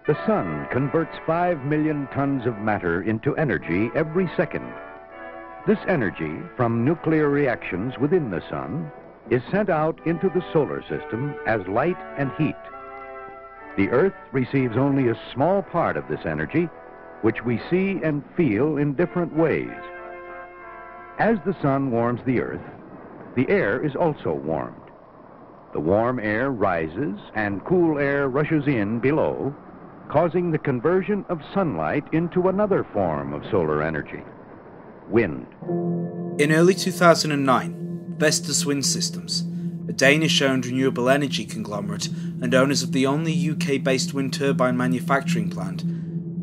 The sun converts 5 million tons of matter into energy every second. This energy from nuclear reactions within the sun is sent out into the solar system as light and heat. The Earth receives only a small part of this energy, which we see and feel in different ways. As the sun warms the Earth, the air is also warmed. The warm air rises and cool air rushes in below, causing the conversion of sunlight into another form of solar energy, wind. In early 2009, Vestas Wind Systems, a Danish-owned renewable energy conglomerate and owners of the only UK-based wind turbine manufacturing plant,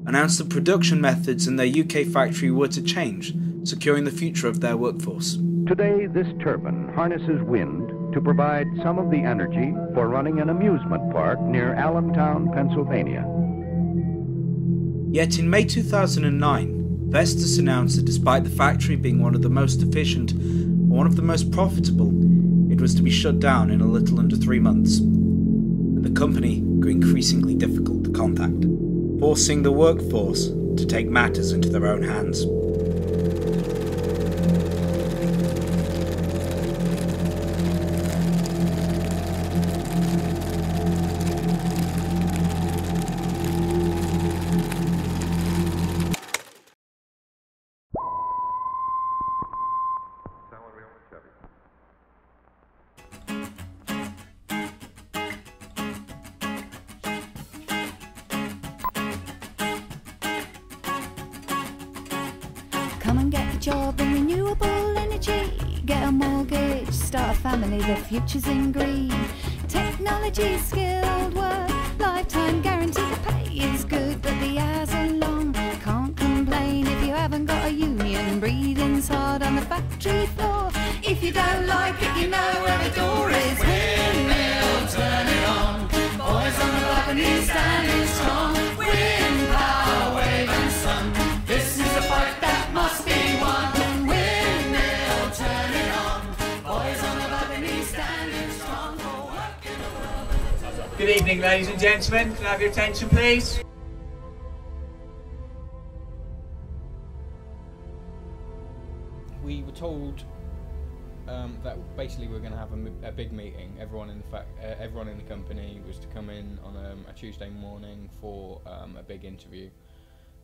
announced that production methods in their UK factory were to change, securing the future of their workforce. Today, this turbine harnesses wind to provide some of the energy for running an amusement park near Allentown, Pennsylvania. Yet in May 2009, Vestas announced that despite the factory being one of the most efficient and one of the most profitable, it was to be shut down in a little under 3 months, and the company grew increasingly difficult to contact, forcing the workforce to take matters into their own hands. Come and get a job in renewable energy. Get a mortgage, start a family, the future's in green. Technology, skilled work, lifetime guarantee. The pay is good, but the hours are long. Can't complain if you haven't got a union. Breathing's hard on the factory floor. If you don't like it, you know where the door is. Windmill, turn it on. Boys on the balcony standing strong. Wind power, wave and sun. This is a fight that must be won. Windmill, turn it on. Boys on the balcony standing strong for work in the world. Good evening, ladies and gentlemen. Can I have your attention, please? We were told that basically we're going to have a big meeting. Everyone in the company was to come in on a Tuesday morning for a big interview.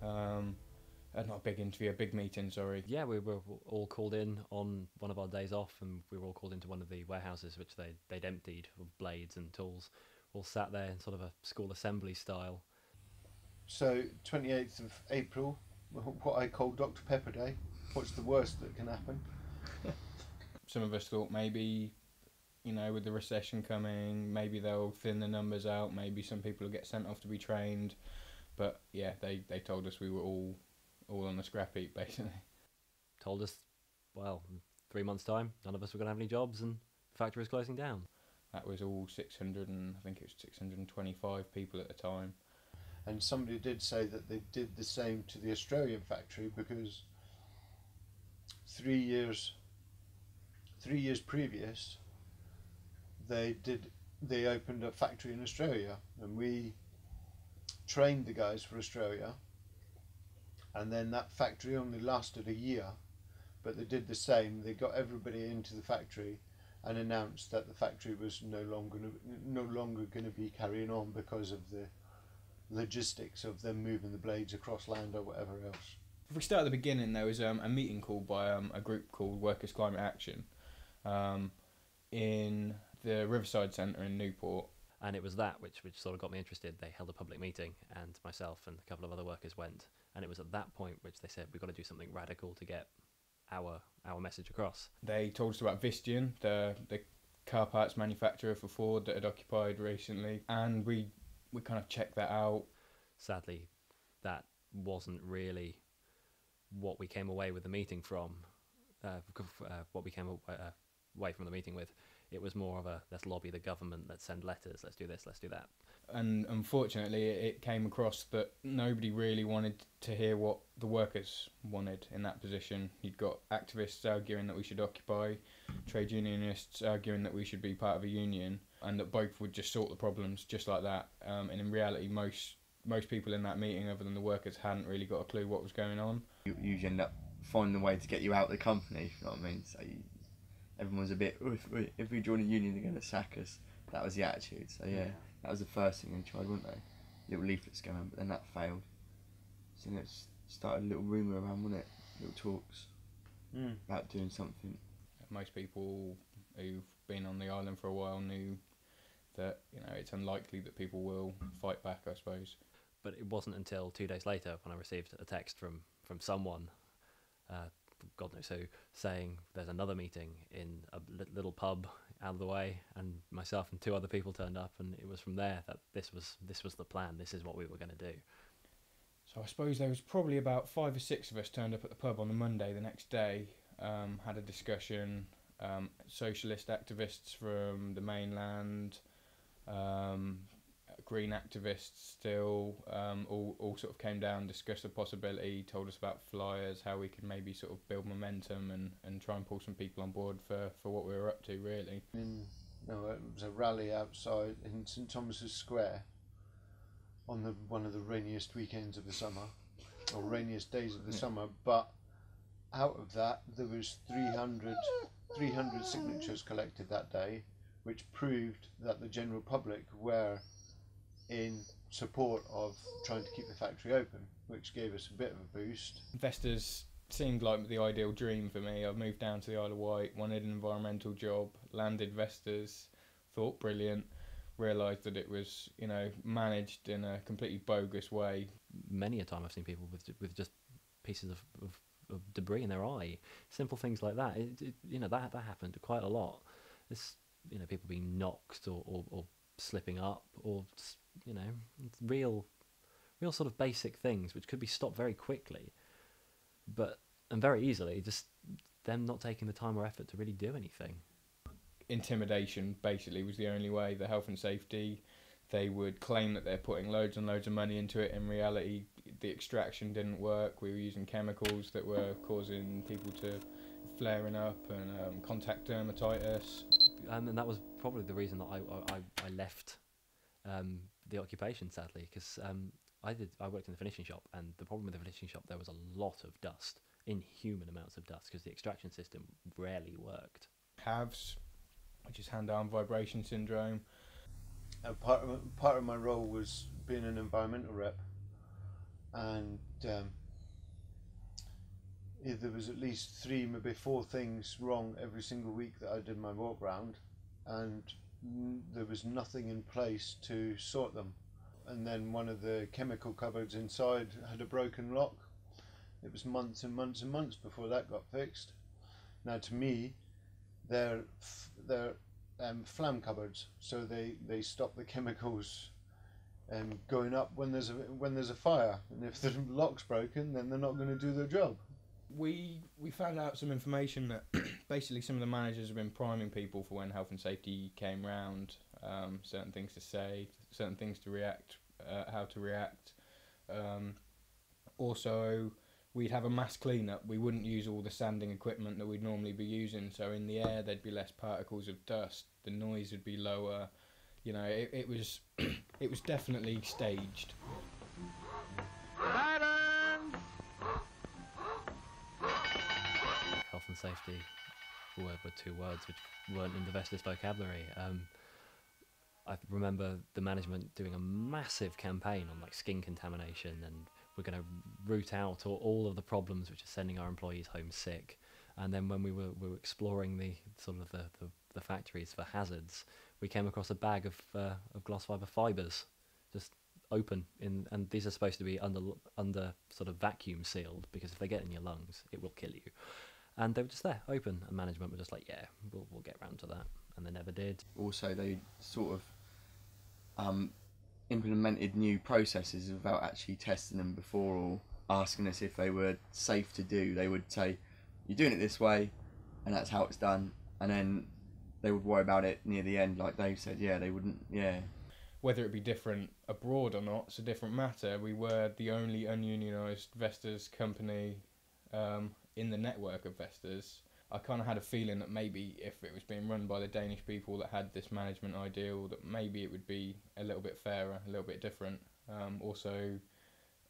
Not a big interview, a big meeting, sorry. Yeah, we were all called in on one of our days off, and we were all called into one of the warehouses which they'd emptied of blades and tools, all sat there in sort of a school assembly style. So 28th of April, what I call Dr. Pepper Day. What's the worst that can happen? Some of us thought maybe, you know, with the recession coming, maybe they'll thin the numbers out, maybe some people will get sent off to be trained. But yeah, they told us we were all on the scrap heap, basically. Told us, well, in 3 months' time, none of us were going to have any jobs and the factory was closing down. That was all 600 and I think it was 625 people at the time. And somebody did say that they did the same to the Australian factory because 3 years previous they opened a factory in Australia, and we trained the guys for Australia, and then that factory only lasted a year, but they did the same. They got everybody into the factory and announced that the factory was no longer going to be carrying on because of the logistics of them moving the blades across land or whatever else. If we start at the beginning, there was a meeting called by a group called Workers' Climate Action in the Riverside Centre in Newport. And it was that which sort of got me interested. They held a public meeting, and myself and a couple of other workers went. And it was at that point which they said, we've got to do something radical to get our message across. They told us about Visteon, the car parts manufacturer for Ford that had occupied recently, and we kind of checked that out. Sadly, that wasn't really what we came away with the meeting from. What we came away from the meeting with. It was more of a, let's lobby the government, let's send letters, let's do this, let's do that. And unfortunately, it came across that nobody really wanted to hear what the workers wanted in that position. You'd got activists arguing that we should occupy, trade unionists arguing that we should be part of a union, and that both would just sort the problems just like that. And in reality, most most people in that meeting, other than the workers, hadn't really got a clue what was going on. You usually end up finding a way to get you out of the company, you know what I mean? So everyone was a bit, "Oh, if we join a union, they're going to sack us." That was the attitude. So yeah, that was the first thing they tried, weren't they? Little leaflets going on, but then that failed. So then it started a little rumour around, wasn't it? Little talks about doing something. Most people who've been on the island for a while knew that, you know, it's unlikely that people will fight back, I suppose. But it wasn't until 2 days later when I received a text from someone, God knows who, saying there's another meeting in a little pub out of the way, and myself and 2 other people turned up, and it was from there that this was the plan. This is what we were going to do. So I suppose there was probably about 5 or 6 of us turned up at the pub on the Monday the next day, had a discussion, socialist activists from the mainland, green activists still, all sort of came down, discussed the possibility, told us about flyers, how we could maybe sort of build momentum and try and pull some people on board for what we were up to, really. It was a rally outside in St Thomas's Square on one of the rainiest weekends of the summer, or rainiest days of the summer, but out of that there was 300 signatures collected that day, which proved that the general public were in support of trying to keep the factory open, which gave us a bit of a boost. Vestas seemed like the ideal dream for me. I moved down to the Isle of Wight, wanted an environmental job, landed Vestas, thought brilliant, realised that it was, you know, managed in a completely bogus way. Many a time I've seen people with just pieces of debris in their eye, simple things like that. You know, that happened quite a lot. This, you know, people being knocked or slipping up, or, you know, real sort of basic things which could be stopped very quickly, and very easily, just them not taking the time or effort to really do anything. Intimidation basically was the only way. The health and safety, they would claim that they're putting loads and loads of money into it. In reality, the extraction didn't work. We were using chemicals that were causing people to flaring up and contact dermatitis. And that was probably the reason that I left the occupation, sadly, because I worked in the finishing shop, and the problem with the finishing shop, there was a lot of dust, inhuman amounts of dust, because the extraction system rarely worked. HAVS, which is hand-arm vibration syndrome. Part of my role was being an environmental rep, and there was at least 3, maybe 4 things wrong every single week that I did my walk round, and there was nothing in place to sort them. And then one of the chemical cupboards inside had a broken lock. It was months and months and months before that got fixed. Now, to me, they're flam cupboards, so they stop the chemicals going up when there's a fire, and if the lock's broken, then they're not going to do their job. We found out some information that basically some of the managers have been priming people for when health and safety came round, certain things to say, certain things to react, how to react. Also, we'd have a mass clean-up. We wouldn't use all the sanding equipment that we'd normally be using, so in the air there'd be less particles of dust, the noise would be lower. You know, it was it was definitely staged. Health and safety were 2 words which weren't in the Vestas vocabulary. I remember the management doing a massive campaign on like skin contamination, and we're going to root out all of the problems which are sending our employees home sick. And then when we were exploring the sort of the factories for hazards, we came across a bag of glass fibre fibres, just open and these are supposed to be under sort of vacuum sealed, because if they get in your lungs, it will kill you. And they were just there, open, and management were just like, yeah, we'll get round to that, and they never did. Also, they sort of implemented new processes without actually testing them before or asking us if they were safe to do. They would say, you're doing it this way, and that's how it's done, and then they would worry about it near the end, like they said, they wouldn't, Whether it be different abroad or not, it's a different matter. We were the only ununionised Vestas company in the network of Vestas. I kind of had a feeling that maybe if it was being run by the Danish people that had this management ideal, that maybe it would be a little bit fairer, a little bit different. Also,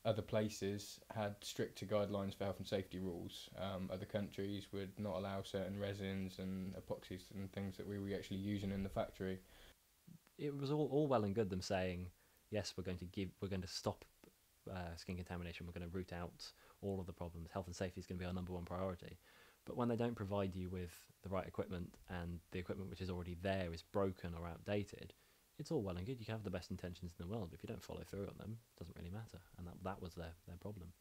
other places had stricter guidelines for health and safety rules. Other countries would not allow certain resins and epoxies and things that we were actually using in the factory. It was all well and good them saying, yes, we're going to stop skin contamination, we're going to root out all of the problems, health and safety is going to be our #1 priority. But when they don't provide you with the right equipment, and the equipment which is already there is broken or outdated, it's all well and good. You can have the best intentions in the world, but if you don't follow through on them, it doesn't really matter. And that was their problem.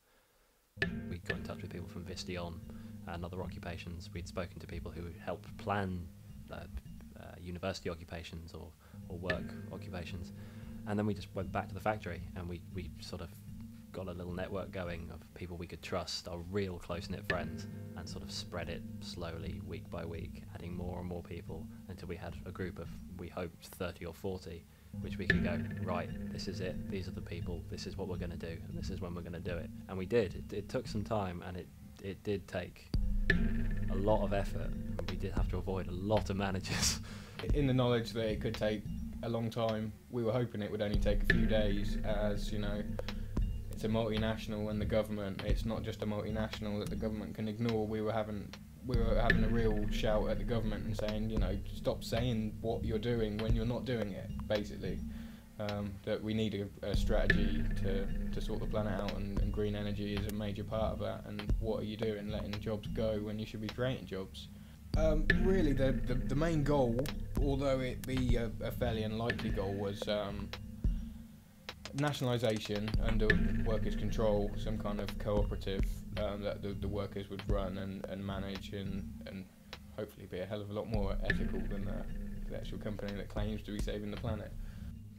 We got in touch with people from Vestas and other occupations. We'd spoken to people who helped plan university occupations or work occupations. And then we just went back to the factory, and we sort of got a little network going of people we could trust, our real close-knit friends, and sort of spread it slowly, week by week, adding more and more people until we had a group of, we hoped, 30 or 40, which we could go, right, this is it, these are the people, this is what we're going to do, and this is when we're going to do it. And we did. It took some time, and it did take a lot of effort. We did have to avoid a lot of managers. In the knowledge that it could take a long time, we were hoping it would only take a few days, as, you know, it's a multinational, and the government, it's not just a multinational that the government can ignore. We were having a real shout at the government and saying, you know, stop saying what you're doing when you're not doing it, basically. That we need a strategy to sort the planet out, and green energy is a major part of that. And what are you doing, letting jobs go when you should be creating jobs? Really, the main goal, although it be a fairly unlikely goal, was nationalisation under workers' control, some kind of cooperative that the workers would run and manage, and hopefully be a hell of a lot more ethical than the actual company that claims to be saving the planet.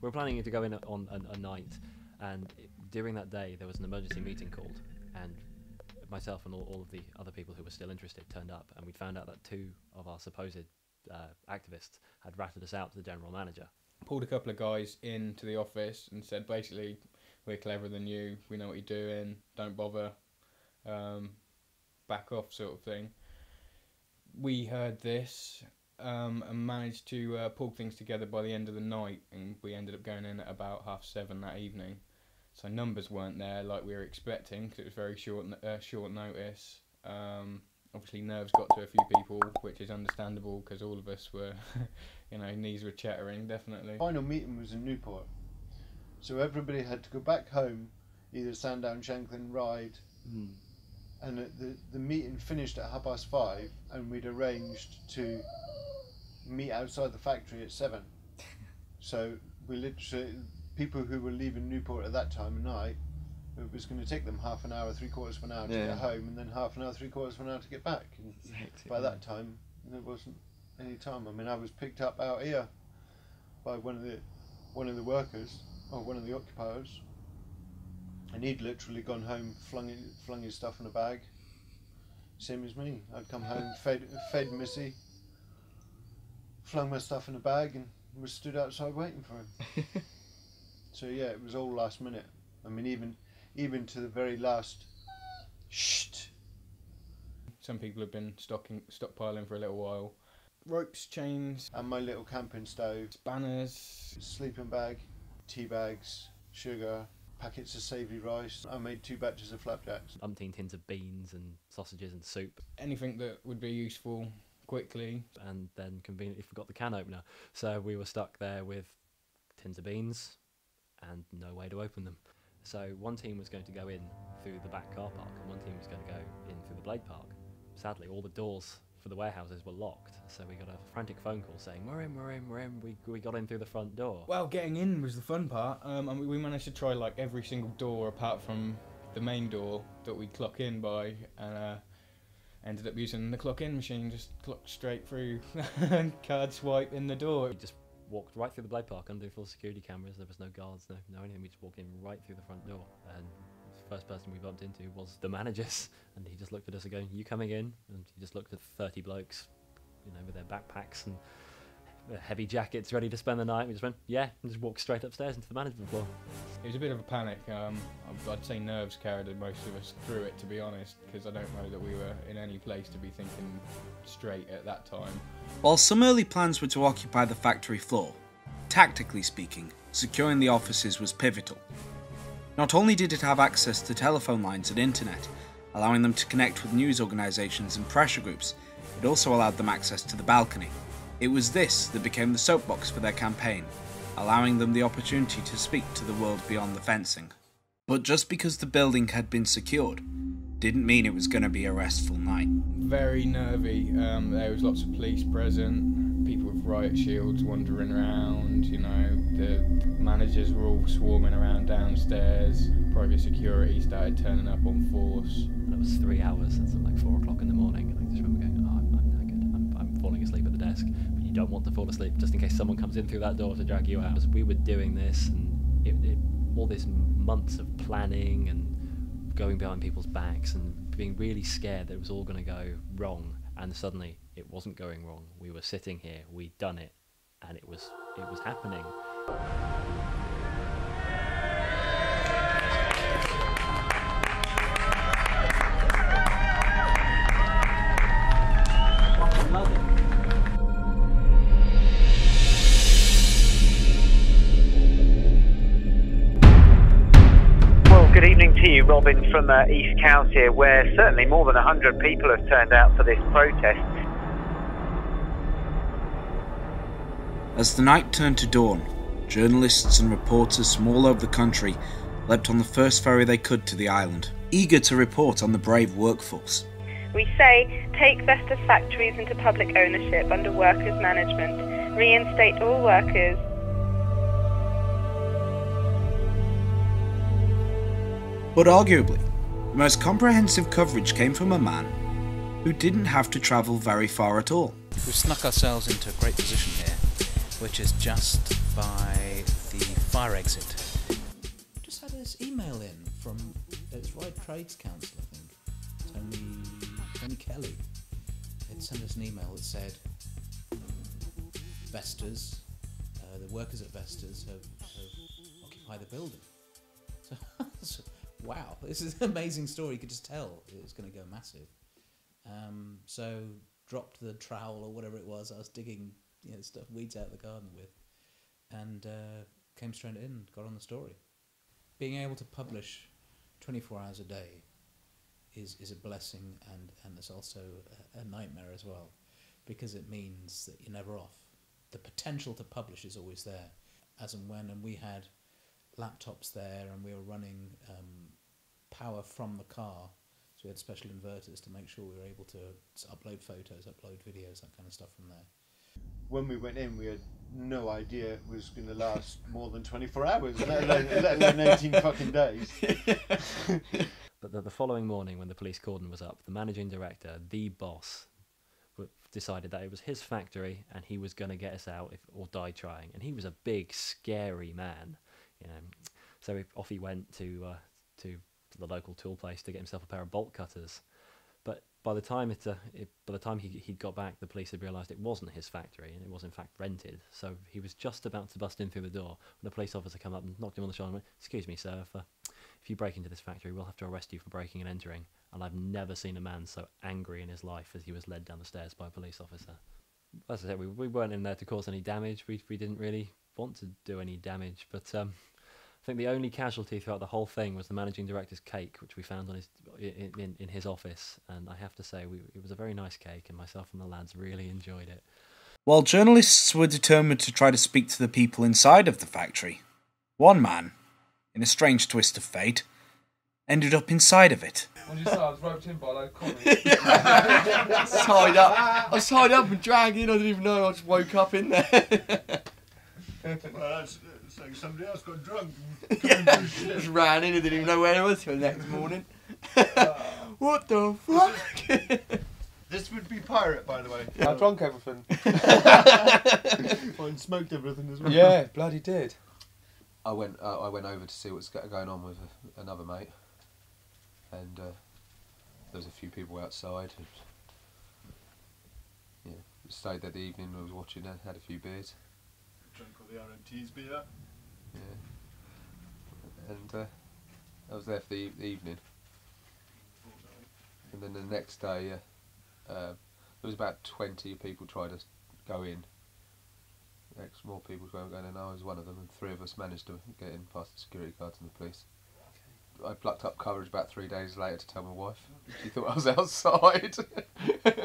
We're planning to go in on a night, and during that day there was an emergency meeting called, and myself and all of the other people who were still interested turned up, and we found out that 2 of our supposed activists had ratted us out to the general manager. Pulled a couple of guys into the office and said, basically, we're cleverer than you, we know what you're doing, don't bother, back off, sort of thing. We heard this and managed to pull things together by the end of the night, and we ended up going in at about 7:30 that evening. So numbers weren't there like we were expecting, because it was very short notice. Obviously nerves got to a few people, which is understandable, because all of us were, you know, knees were chattering, definitely. The final meeting was in Newport, so everybody had to go back home, either Sandown, Shanklin, Ryde, and the meeting finished at 5:30, and we'd arranged to meet outside the factory at 7. So we literally, people who were leaving Newport at that time of night, it was going to take them half an hour, 3/4 of an hour to get home, and then half an hour, 3/4 of an hour to get back. And by that time, there wasn't any time. I mean, I was picked up out here by one of the workers, or one of the occupiers, and he'd literally gone home, flung his stuff in a bag, same as me. I'd come home, fed Missy, flung my stuff in a bag, and was stood outside waiting for him. So yeah, it was all last minute. I mean, even to the very last, Some people have been stockpiling for a little while. Ropes, chains, and my little camping stove, spanners, sleeping bag, tea bags, sugar, packets of savoury rice. I made 2 batches of flapjacks. Umpteen tins of beans and sausages and soup. Anything that would be useful quickly. And then conveniently forgot the can opener, so we were stuck there with tins of beans and no way to open them. So one team was going to go in through the back car park, and one team was going to go in through the Blade Park. Sadly, all the doors for the warehouses were locked, so we got a frantic phone call saying, we're in. We got in through the front door. Well, getting in was the fun part. I mean, we managed to try like every single door apart from the main door that we clock in by, and ended up using the clock in machine, just clocked straight through, card swipe in the door. We just walked right through the Blade Park under full security cameras. There was no guards, no anything. We just walked in right through the front door, and the first person we bumped into was the managers, and he just looked at us and going, "You coming in?" And he just looked at 30 blokes, you know, with their backpacks and their heavy jackets ready to spend the night. We just went, yeah, and just walked straight upstairs into the management floor. It was a bit of a panic. I'd say nerves carried most of us through it, to be honest, because I don't know that we were in any place to be thinking straight at that time. While some early plans were to occupy the factory floor, tactically speaking, securing the offices was pivotal. Not only did it have access to telephone lines and internet, allowing them to connect with news organisations and pressure groups, it also allowed them access to the balcony. It was this that became the soapbox for their campaign, allowing them the opportunity to speak to the world beyond the fencing. But just because the building had been secured, didn't mean it was going to be a restful night. Very nervy. There was lots of police present, people with riot shields wandering around, you know, the managers were all swarming around downstairs, private security started turning up on force. And it was 3 hours, it's like 4 o'clock in the morning, and I just remember going, oh, I'm knackered, I'm falling asleep at the desk. But you don't want to fall asleep just in case someone comes in through that door to drag you out. Because we were doing this, and all this months of planning and going behind people's backs and being really scared that it was all going to go wrong, and suddenly it wasn't going wrong. We were sitting here, we'd done it, and it was happening. Good evening to you, Robin, from East Cowes here, where certainly more than 100 people have turned out for this protest. As the night turned to dawn, journalists and reporters from all over the country leapt on the first ferry they could to the island, eager to report on the brave workforce. We say, take Vestas factories into public ownership under workers' management, reinstate all workers. But arguably, the most comprehensive coverage came from a man who didn't have to travel very far at all. We've snuck ourselves into a great position here, which is just by the fire exit. Just had this email in from, it's Ryde Trades Council, I think, Tony Kelly. It sent us an email that said, Vestas, the workers at Vestas have occupied the building. So wow, this is an amazing story. You could just tell it was going to go massive. So dropped the trowel or whatever it was I was digging, weeds out of the garden with, and came straight in, got on the story. Being able to publish 24 hours a day is a blessing, and it's also a nightmare as well, because it means that you're never off. The potential to publish is always there, as and when, and we had laptops there, and we were running power from the car, so we had special inverters to make sure we were able to upload photos, upload videos, that kind of stuff from there. When we went in, we had no idea it was going to last more than 24 hours, let alone 18 fucking days. But the following morning, when the police cordon was up, the managing director, the boss, decided that it was his factory and he was going to get us out or die trying. And he was a big, scary man, So off he went to the local tool place to get himself a pair of bolt cutters. But by the time he'd got back, the police had realised it wasn't his factory and it was in fact rented. So he was just about to bust in through the door when a police officer came up and knocked him on the shoulder and went, "Excuse me, sir, if you break into this factory, we'll have to arrest you for breaking and entering." And I've never seen a man so angry in his life as he was led down the stairs by a police officer. As I said, we weren't in there to cause any damage. We didn't really want to do any damage, but I think the only casualty throughout the whole thing was the managing director's cake, which we found on in his office, and I have to say it was a very nice cake, and myself and the lads really enjoyed it. While journalists were determined to try to speak to the people inside of the factory, one man, in a strange twist of fate, ended up inside of it. When you saw I was roped in by a load of comments. I was tied up and dragged in, I didn't even know, I just woke up in there. Well, it's like somebody else got drunk and just ran in and didn't even know where I was till the next morning. What the fuck? This would be pirate, by the way. I drunk everything. And smoked everything as well. Yeah, bloody did. I went over to see what's going on with another mate, and there was a few people outside. And, stayed there the evening. I was watching it, had a few beers. Drank all the RMT's beer. Yeah. And I was there for the evening. And then the next day, there was about 20 people tried to go in. More people were going in, I was one of them, and 3 of us managed to get in past the security guards and the police. I plucked up courage about 3 days later to tell my wife. She thought I was outside.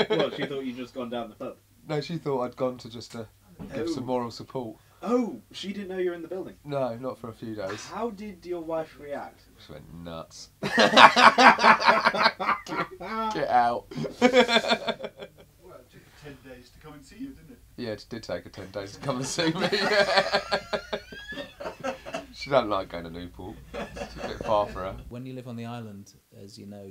Well, she thought you'd just gone down the pub. No, she thought I'd gone to just give some moral support. Oh, she didn't know you were in the building? No, not for a few days. How did your wife react? She went nuts. Get out. Well, it took 10 days to come and see you, didn't it? Yeah, it did take her 10 days to come and see me. She don't like going to Newport. It's a bit far for her. When you live on the island, as you know,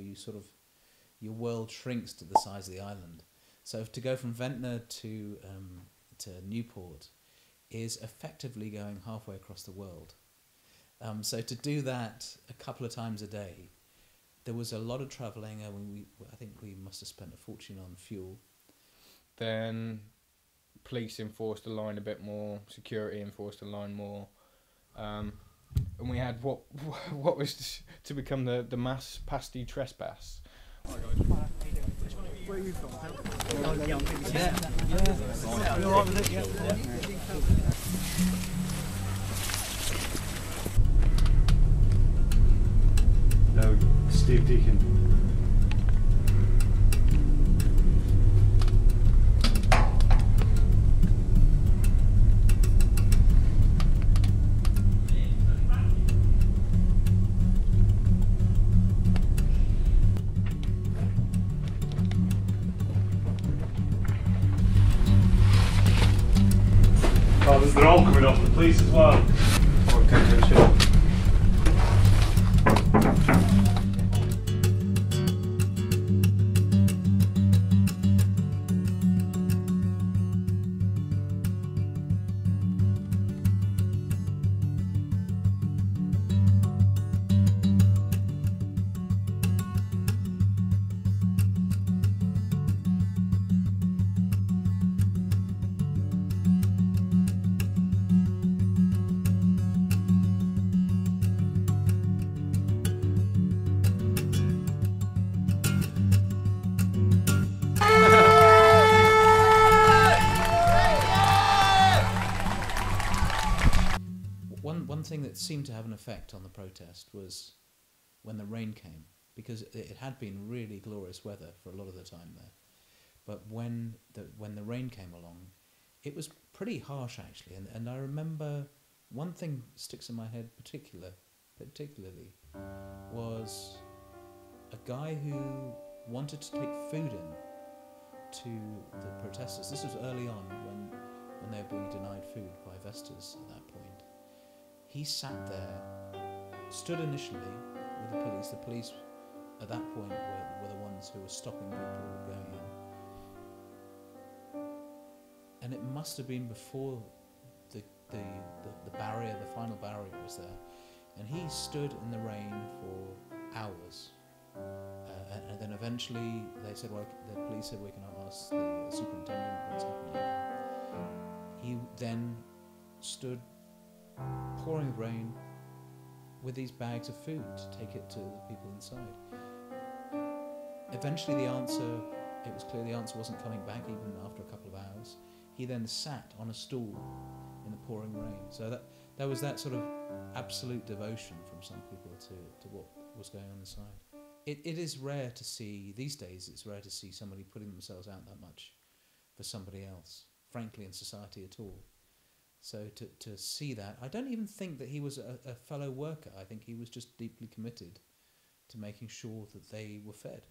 your world shrinks to the size of the island. So to go from Ventnor to Newport is effectively going halfway across the world. So to do that a couple of times a day, there was a lot of travelling. I think we must have spent a fortune on fuel. Then police enforced the line a bit more, security enforced the line more, and we had what was to become the mass pasty trespass. Where are you from? No, Steve Deacon. Oh, they're all coming off the police as well. One thing that seemed to have an effect on the protest was when the rain came, because it had been really glorious weather for a lot of the time there. But when the rain came along, it was pretty harsh actually. And I remember one thing sticks in my head particularly was a guy who wanted to take food in to the protesters. This was early on when they were being denied food by Vestas at that point. He sat there, stood initially with the police. The police at that point were the ones who were stopping people going in. And it must have been before the barrier, the final barrier was there. And he stood in the rain for hours. And then eventually they said, well, the police said, we can ask the superintendent what's happening. He then stood pouring rain with these bags of food to take it to the people inside. Eventually it was clear the answer wasn't coming back even after a couple of hours. He then sat on a stool in the pouring rain. So there was that sort of absolute devotion from some people to what was going on inside. It is rare to see, these days it's rare to see somebody putting themselves out that much for somebody else, frankly, in society at all. So to see that, I don't even think that he was a fellow worker. I think he was just deeply committed to making sure that they were fed.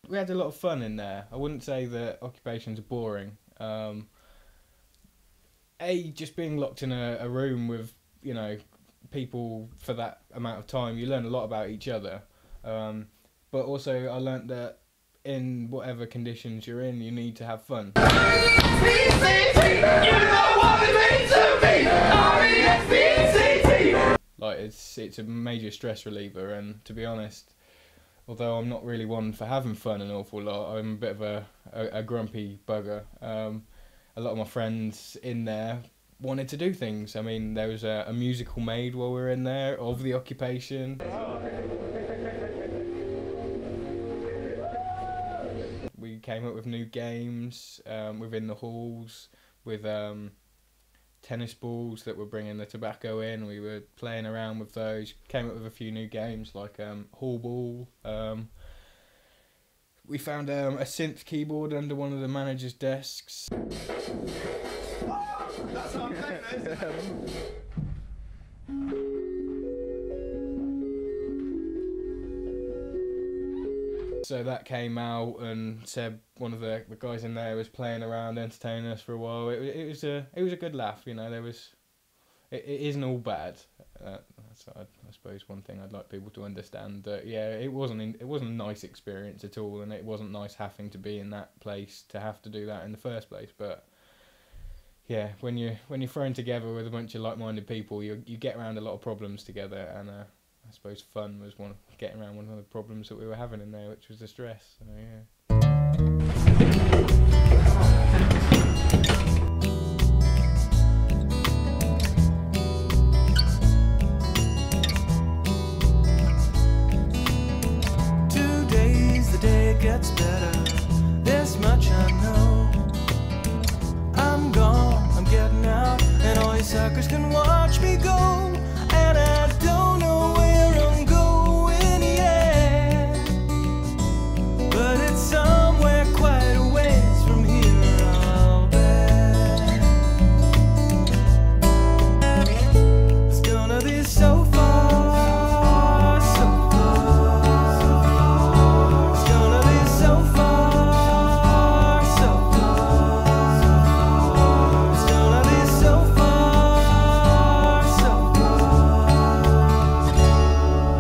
We had a lot of fun in there. I wouldn't say that occupations are boring. Just being locked in a room with, people for that amount of time, you learn a lot about each other. But also I learnt that in whatever conditions you're in, you need to have fun. Like it's a major stress reliever, and to be honest, although I'm not really one for having fun an awful lot, I'm a bit of a grumpy bugger. A lot of my friends in there wanted to do things. I mean, there was a musical made while we were in there of the occupation. We came up with new games within the halls with tennis balls that were bringing the tobacco in. We were playing around with those. Came up with a few new games like Hall Ball. We found a synth keyboard under one of the manager's desks. That's how I'm playing this. So that came out, and Seb, one of the guys in there, was playing around, entertaining us for a while. It was a good laugh, you know. It isn't all bad. That's I suppose one thing I'd like people to understand. That yeah, it wasn't a nice experience at all, and it wasn't nice having to be in that place to have to do that in the first place. But yeah, when you're thrown together with a bunch of like-minded people, you get around a lot of problems together, and I suppose fun was getting around one of the problems that we were having in there, which was the stress. So yeah. 2 days, the day gets better. This much I know. I'm gone, I'm getting out, and all you suckers can watch me go. And I don't know where I'm going yet, but it's somewhere quite a ways from here, I'll bet. It's gonna be so far, so far. It's gonna be so far, so far. It's gonna be so far, so far.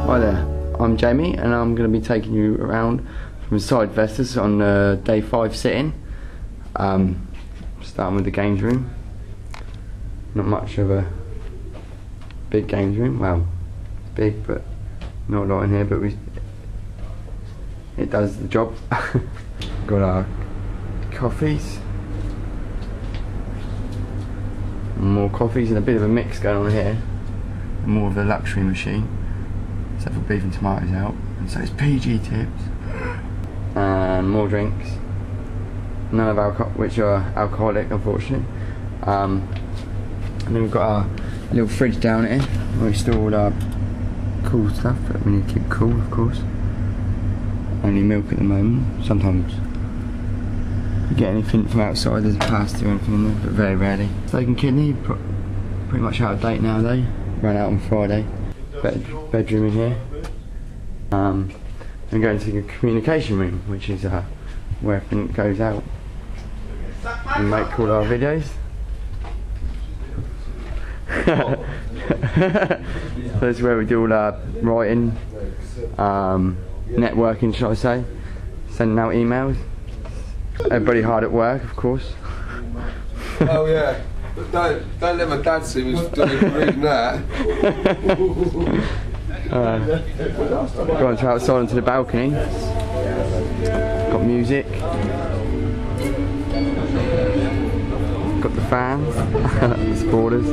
Hi there, I'm Jamie, and I'm going to be taking you around from inside Vestas on day 5 sitting. Starting with the games room. Not much of a big games room. Well, it's big, but not a lot in here. But it does the job. Got our coffees, more coffees, and a bit of a mix going on here. More of the luxury machine. Except for beef and tomatoes out, and so it's PG tips and more drinks, none of alcohol, which are alcoholic unfortunately. And then we've got our little fridge down here where we store all our cool stuff that we need to keep cool, of course. Only milk at the moment. Sometimes we get anything from outside, there's pasta or anything in there, but very rarely. Steak and kidney, pretty much out of date now though, ran out on Friday. Bedroom in here, and going to the communication room, which is where everything goes out and make all our videos. So this is where we do all our writing, networking, shall I say, sending out emails. Everybody hard at work, of course. Oh yeah. Don't let my dad see me reading that. Go on to outside onto the balcony. Got music. Got the fans, the supporters.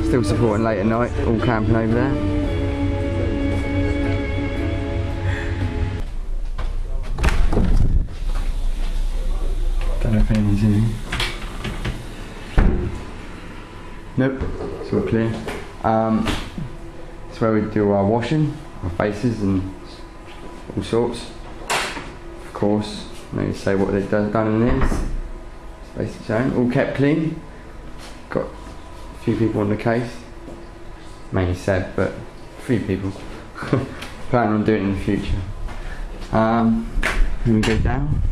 Still supporting late at night, all camping over there. Don't know if anyone's in here. Nope, so we're clear. It's where we do our washing, our faces and all sorts. Of course, maybe say what they've done in this. Basically saying, all kept clean. Got a few people on the case. Mainly Seb, but a few people. Planning on doing it in the future. Then we go down.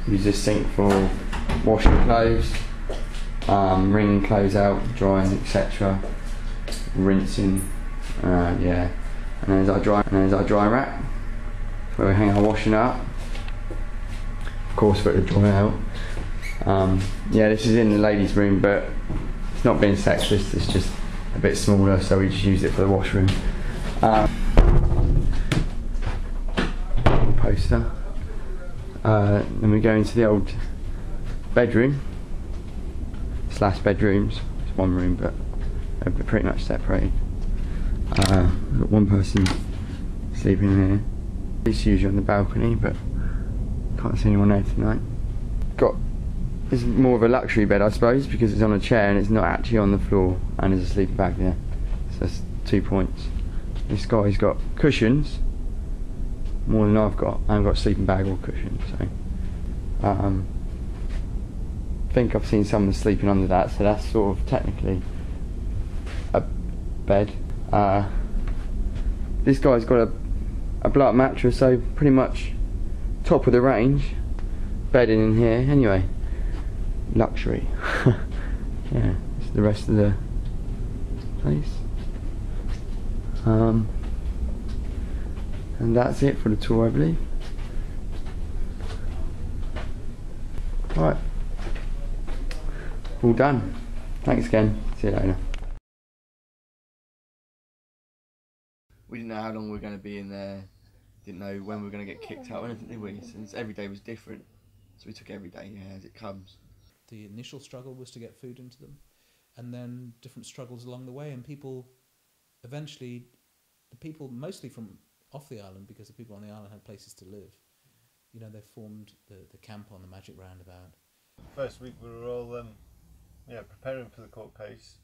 Use this sink for washing clothes. Wringing clothes out, drying, etc. Rinsing, yeah. And there's our dry rack, where we hang our washing up. Of course, for it to dry out. Yeah, this is in the ladies' room, but it's not being sexist. It's just a bit smaller, so we just use it for the washroom. Poster. Then we go into the old bedroom. Slash bedrooms. It's one room, but they're pretty much separated. We've got one person sleeping in here. It's usually on the balcony, but can't see anyone there tonight. Got It's more of a luxury bed, I suppose, because it's on a chair and it's not actually on the floor, and there's a sleeping bag there. So that's 2 points. This guy's got cushions, more than I've got. I haven't got a sleeping bag or cushion, so I think I've seen someone sleeping under that, so that's sort of technically a bed. This guy's got a blow-up mattress, so pretty much top of the range. Bedding in here, anyway. Luxury. Yeah, it's the rest of the place. And that's it for the tour, I believe. Right. All done. Thanks again. See you later. We didn't know how long we were going to be in there. Didn't know when we were going to get kicked out or anything, did we? Since every day was different. So we took every day, yeah, as it comes. The initial struggle was to get food into them, and then different struggles along the way, and people eventually, the people mostly from off the island, because the people on the island had places to live, you know, they formed the camp on the Magic Roundabout. First week we were all preparing for the court case.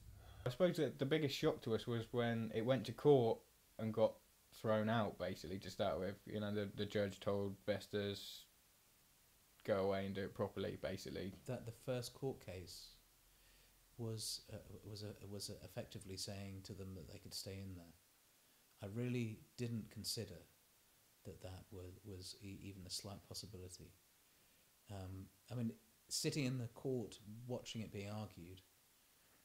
I suppose that the biggest shock to us was when it went to court and got thrown out, basically, to start with. You know, the judge told Vestas, go away and do it properly, basically. That the first court case was effectively saying to them that they could stay in there. I really didn't consider that was even a slight possibility. I mean, sitting in the court, watching it being argued,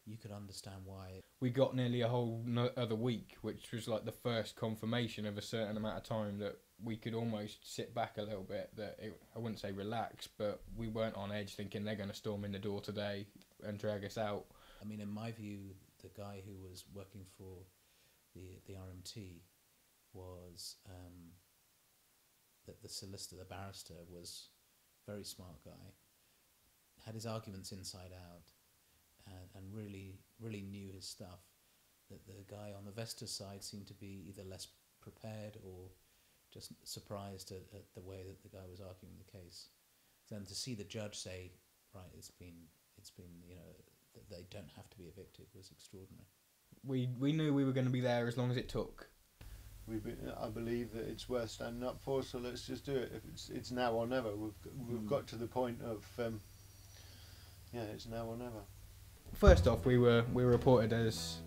you could understand why. We got nearly a whole other week, which was like the first confirmation of a certain amount of time that we could almost sit back a little bit. I wouldn't say relax, but we weren't on edge thinking they're going to storm in the door today and drag us out. I mean, in my view, the guy who was working for the RMT was the solicitor, the barrister, was a very smart guy, had his arguments inside out, and really knew his stuff. That the guy on the Vestas side seemed to be either less prepared or just surprised at the way that the guy was arguing the case. Then to see the judge say, right, it's been you know, that they don't have to be evicted was extraordinary. We knew we were going to be there as long as it took. I believe that it's worth standing up for, so let's just do it. If it's now or never. We've got to the point of it's now or never. First off, we were reported as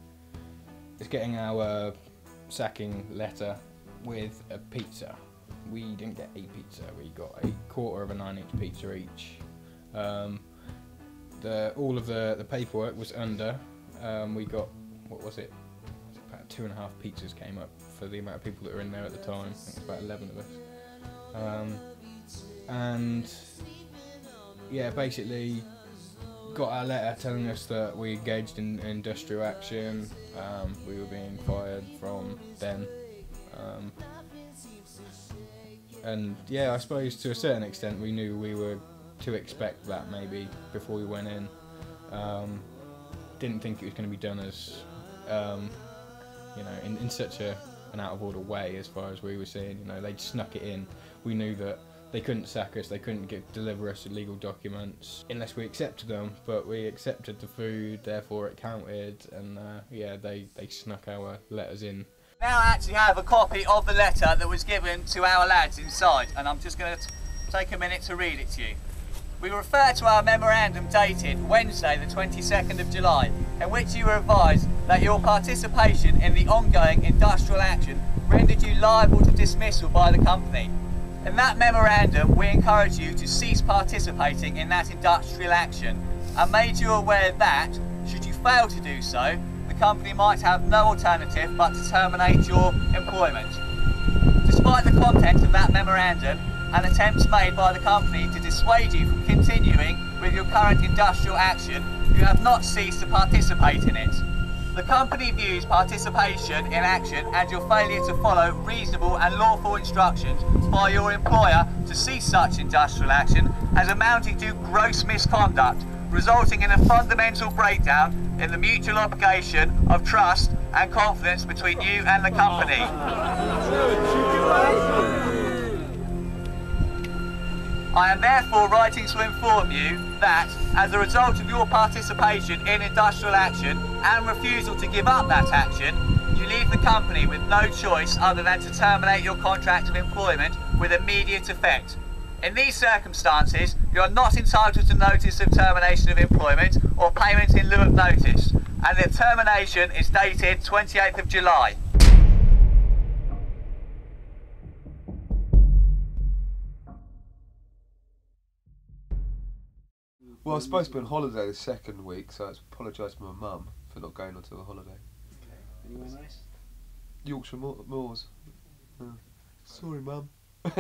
getting our sacking letter with a pizza. We didn't get a pizza. We got a quarter of a 9-inch pizza each. All of the paperwork was under. We got, what was it? About 2.5 pizzas came up for the amount of people that were in there at the time. I think it was about 11 of us. And yeah, basically got our letter telling us that we engaged in industrial action. We were being fired from then. And yeah, I suppose to a certain extent we knew we were to expect that maybe before we went in. Didn't think it was going to be done as you know, in such an out of order way as far as we were seeing. You know, they snuck it in. We knew that they couldn't sack us, they couldn't deliver us legal documents unless we accepted them, but we accepted the food, therefore it counted, and yeah, they snuck our letters in. Now I actually have a copy of the letter that was given to our lads inside, and I'm just going to take a minute to read it to you. We refer to our memorandum dated Wednesday the 22nd of July, in which you were advised that your participation in the ongoing industrial action rendered you liable to dismissal by the company. In that memorandum, we encourage you to cease participating in that industrial action and made you aware that, should you fail to do so, the company might have no alternative but to terminate your employment. Despite the content of that memorandum and attempts made by the company to dissuade you from continuing with your current industrial action, you have not ceased to participate in it. The company views participation in action and your failure to follow reasonable and lawful instructions by your employer to cease such industrial action as amounting to gross misconduct, resulting in a fundamental breakdown in the mutual obligation of trust and confidence between you and the company. I am therefore writing to inform you that, as a result of your participation in industrial action and refusal to give up that action, you leave the company with no choice other than to terminate your contract of employment with immediate effect. In these circumstances, you are not entitled to notice of termination of employment or payment in lieu of notice, and the termination is dated 28th of July. Well, I was supposed to be on holiday the second week, so I apologise to my mum for not going onto the holiday. Okay. Anywhere nice? Yorkshire Moors. Sorry, mum. We've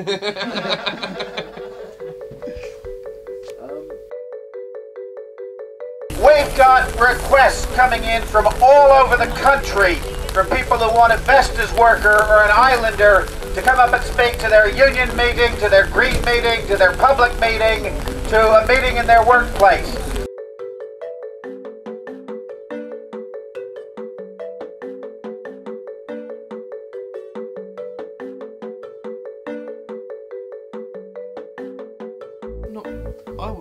got requests coming in from all over the country from people who want a Vestas worker or an islander to come up and speak to their union meeting, to their green meeting, to their public meeting, to a meeting in their workplace.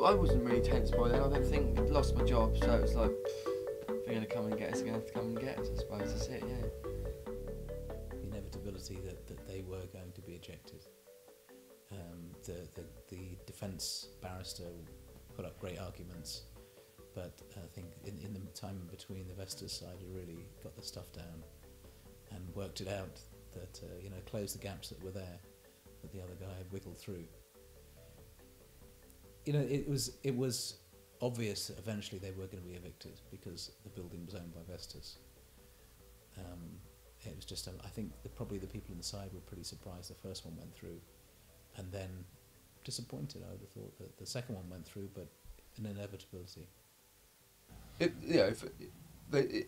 I wasn't really tense by then. I don't think I'd lost my job, so it was like, if they're going to come and get us, they're going to have to come and get us, I suppose. That's it, yeah. The inevitability that they were going to be ejected. The defence barrister put up great arguments, but I think in the time in between, the Vestas side had really got the stuff down and worked it out that closed the gaps that were there that the other guy had wiggled through. It was obvious that eventually they were going to be evicted because the building was owned by Vestas. It was just, I think probably the people inside were pretty surprised the first one went through, and then disappointed. I would have thought that the second one went through, but an inevitability.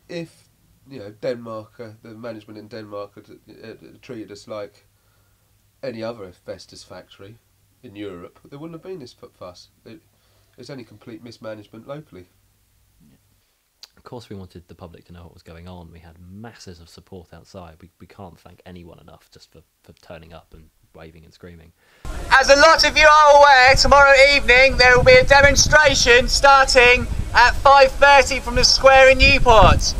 If Denmark, the management in Denmark had treated us like any other Vestas factory in Europe, there wouldn't have been this fuss. It's only complete mismanagement locally. Of course we wanted the public to know what was going on. We had masses of support outside. We can't thank anyone enough just for turning up and waving and screaming. As a lot of you are aware, tomorrow evening there will be a demonstration starting at 5:30 from the square in Newport.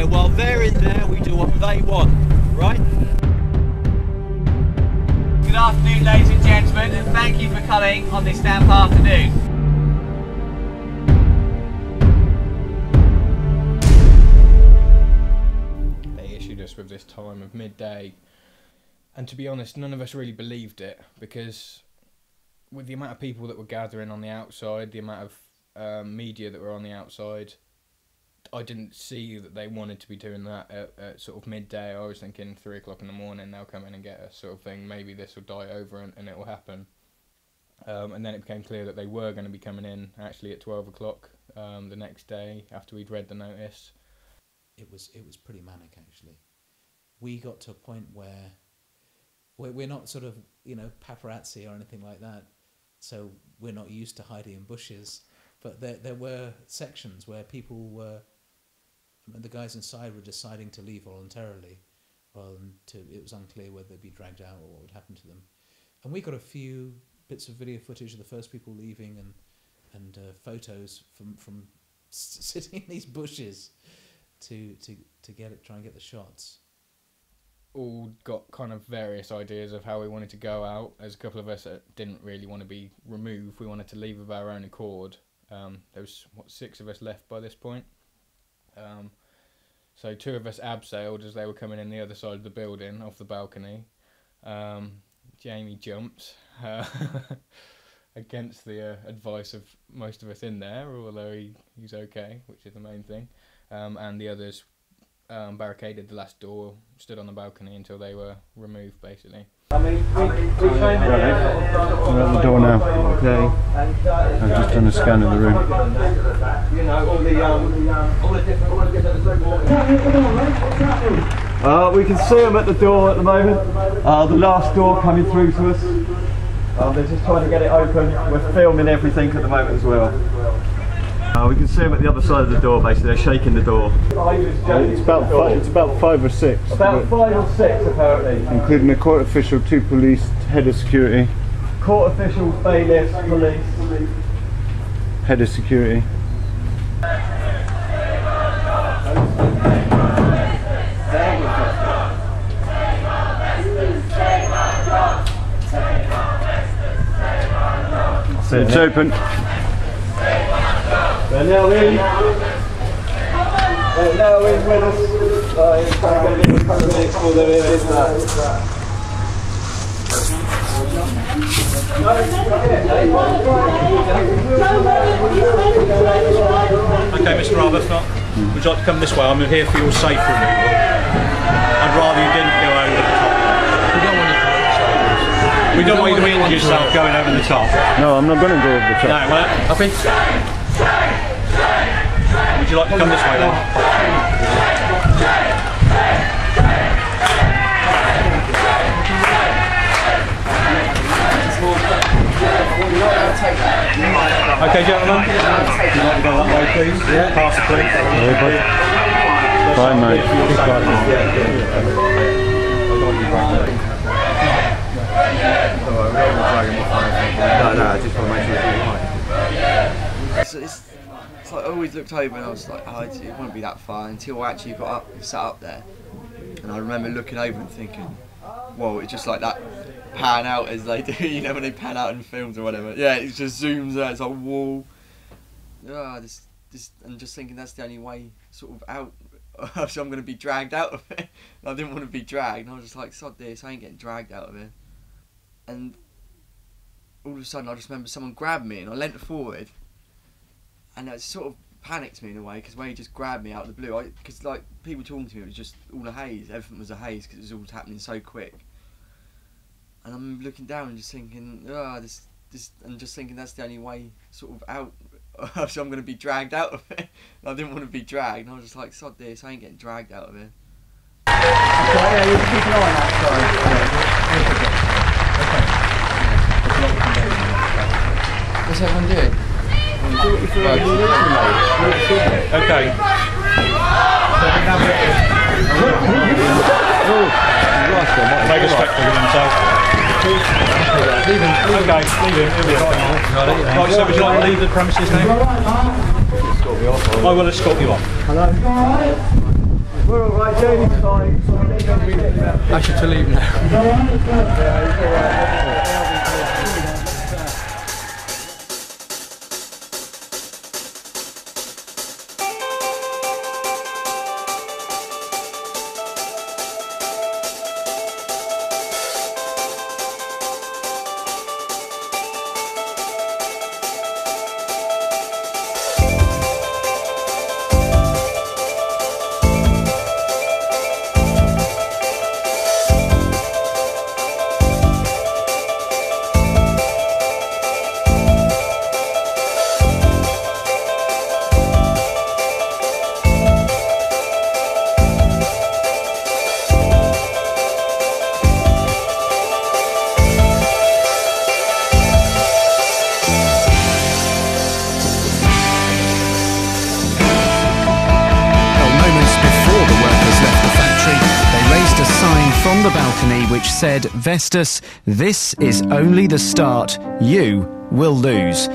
While they're in there, we do what they want, right? Good afternoon, ladies and gentlemen, and thank you for coming on this damp afternoon. They issued us with this time of midday, and to be honest, none of us really believed it, because with the amount of people that were gathering on the outside, the amount of media that were on the outside, I didn't see that they wanted to be doing that at sort of midday. I was thinking 3 o'clock in the morning, they'll come in and get us, sort of thing. Maybe this will die over and it will happen. And then it became clear that they were going to be coming in actually at 12 o'clock the next day after we'd read the notice. It was pretty manic, actually. We got to a point where we're not sort of paparazzi or anything like that, so we're not used to hiding in bushes. But there were sections where people were. The guys inside were deciding to leave voluntarily, it was unclear whether they'd be dragged out or what would happen to them. And we got a few bits of video footage of the first people leaving and photos from sitting in these bushes to try and get the shots. All got kind of various ideas of how we wanted to go out. There's a couple of us that didn't really want to be removed. We wanted to leave of our own accord. There was 6 of us left by this point. So 2 of us abseiled as they were coming in the other side of the building off the balcony. Jamie jumped against the advice of most of us in there, although he's okay, which is the main thing. And the others barricaded the last door, stood on the balcony until they were removed, basically. We're at the door now. Okay. I've just done a scan of the room. We can see them at the door at the moment. The last door coming through to us. They're just trying to get it open. We're filming everything at the moment as well. We can see them at the other side of the door, basically. They're shaking the door. It's about 5 or 6. About 5 or 6 apparently. Including a court official, 2 police, head of security. Court officials, bailiffs, police. Head of security. It's open. They're now in. They're now in with us. It's going to be a couple of minutes before they're in. Okay, Mr. Arbuthnot, would you like to come this way? I'm here for your safe removal. I'd rather you didn't go over the top. We don't want you to injure yourself going over the top. No, I'm not going to go over the top. No, well, happy? Would you like to come this way then? Okay, gentlemen. Would you like to go that way, please? Yeah. Pass, please. Fine, mate. No, I just want to make sure it's all right. It's like I always looked over and I was like, oh, it wouldn't be that far until I actually got up and sat up there. And I remember looking over and thinking, whoa, it's just like that pan out as they do, you know, when they pan out in films or whatever. Yeah, it just zooms out, it's like, whoa. And just thinking that's the only way sort of out. So I'm going to be dragged out of it. And I didn't want to be dragged. And I was just like, sod this, I ain't getting dragged out of it. And all of a sudden I just remember someone grabbed me and I leant forward. And that sort of panicked me in a way, because when he just grabbed me out of the blue, because like people talking to me, it was just all a haze, everything was a haze because it was all happening so quick. And I'm looking down and just thinking, and just thinking that's the only way sort of out. So I'm going to be dragged out of it. And I didn't want to be dragged, and I was just like, sod this, I ain't getting dragged out of it. Okay, yeah, you can keep an eye on that, sorry. What's everyone doing? Okay. Make a spectacle of himself. Leave him. Okay, leave him. He'll be fine. Right, so would you like to leave the premises now? I will escort you off. Hello. We're alright, Jamie's fine. I should to leave now. From the balcony which said, Vestas, this is only the start, you will lose.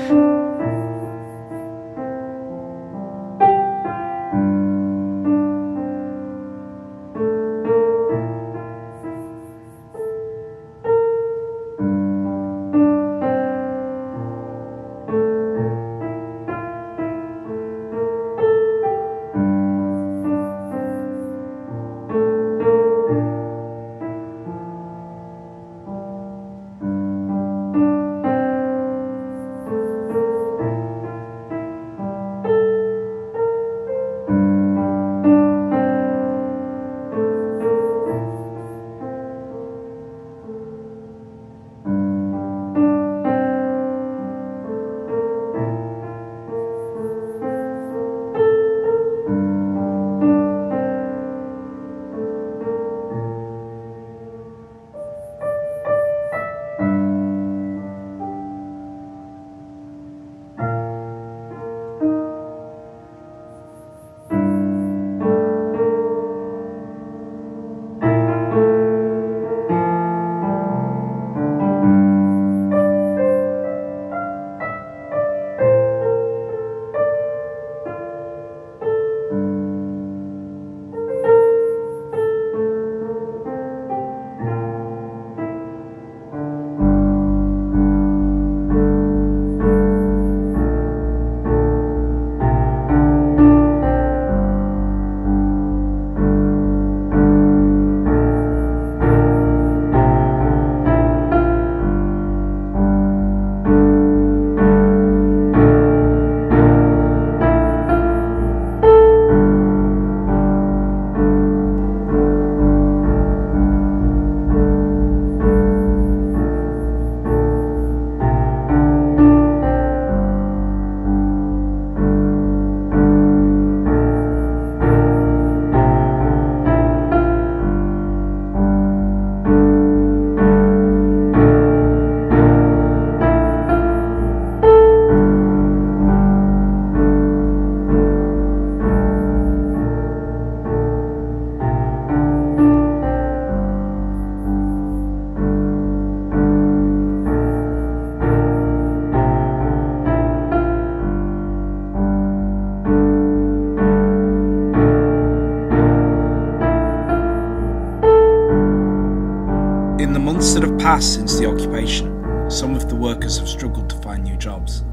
passed since the occupation. Some of the workers have struggled to find new jobs.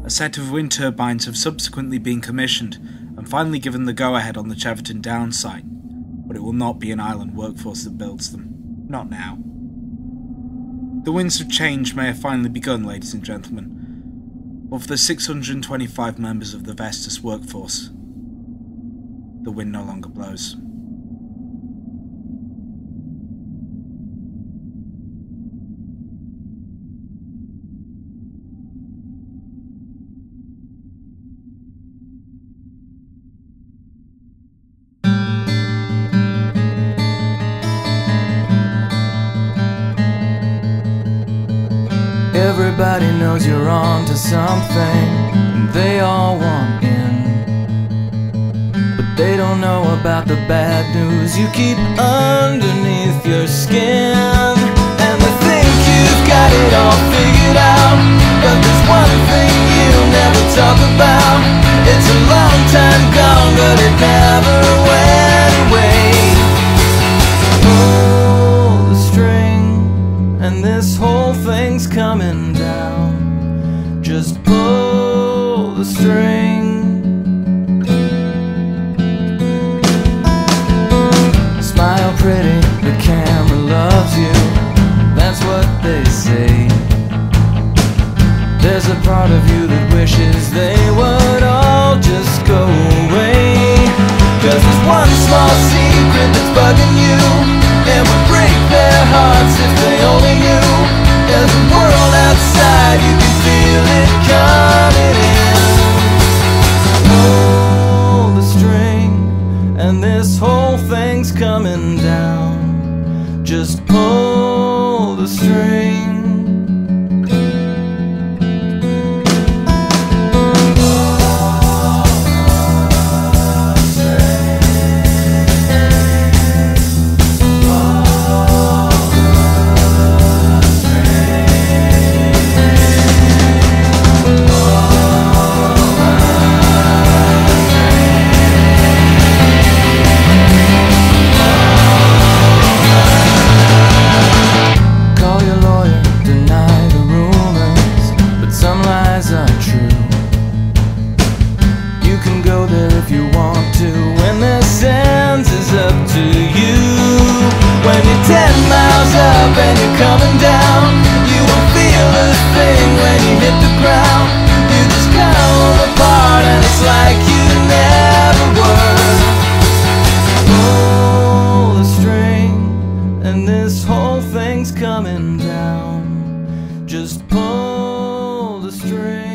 A set of wind turbines have subsequently been commissioned and finally given the go-ahead on the Cheverton Downs site, but it will not be an island workforce that builds them. Not now. The winds of change may have finally begun, ladies and gentlemen, but for the 625 members of the Vestas workforce, the wind no longer blows. Everybody knows you're on to something, and they all want in. But they don't know about the bad news you keep underneath your skin. And they think you've got it all figured out, but there's one thing you'll never talk about. It's a long time gone, but it never went away. Pull the string, and this whole thing's coming down. Just pull the string. Smile pretty, the camera loves you. That's what they say. There's a part of you that wishes they would all just go away. 'Cause there's one small secret that's bugging you, and would break their hearts if they only knew. There's a world outside, you can feel it coming in. Pull the string, and this whole thing's coming down. Just pull the string. And you're coming down, you won't feel a thing when you hit the ground. You just come apart and it's like you never were. Pull the string, and this whole thing's coming down. Just pull the string.